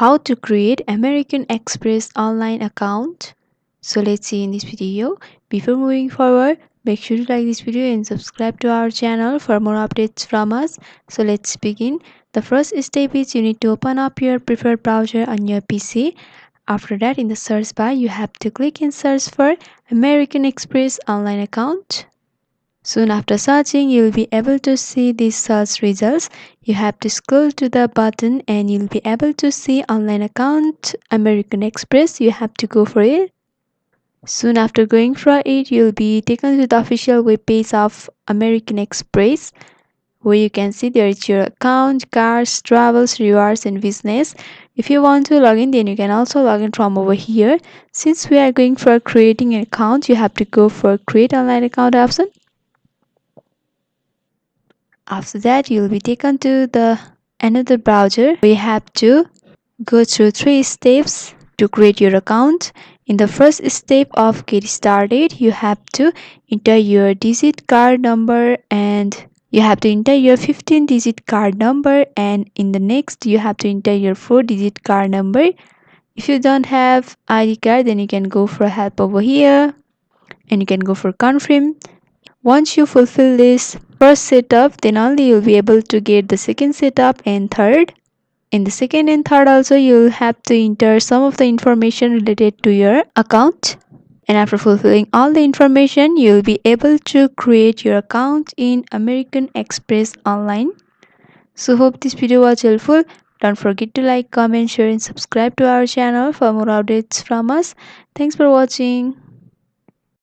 How to create American Express online account. So let's see in this video. Before moving forward, make sure to like this video and subscribe to our channel for more updates from us. So let's begin. The first step is you need to open up your preferred browser on your PC. After that, in the search bar, you have to click and search for American Express online account. Soon after searching, you'll be able to see these search results. You have to scroll to the button and you'll be able to see online account American Express. You have to go for it. Soon after going for it, you'll be taken to the official web page of American Express, where you can see there is your account, cars, travels, rewards and business. If you want to log in, then you can also log in from over here. Since we are going for creating an account, you have to go for create online account option. After that, you'll be taken to the another browser. We have to go through 3 steps to create your account. In the first step of get started, you have to enter your digit card number and you have to enter your 15-digit card number, and in the next you have to enter your 4-digit card number. If you don't have ID card, then you can go for help over here and you can go for confirm. Once you fulfill this first setup, then only you'll be able to get the second setup and third. In the second and third also, you'll have to enter some of the information related to your account. And after fulfilling all the information, you'll be able to create your account in American Express Online. So hope this video was helpful. Don't forget to like, comment, share and subscribe to our channel for more updates from us. Thanks for watching.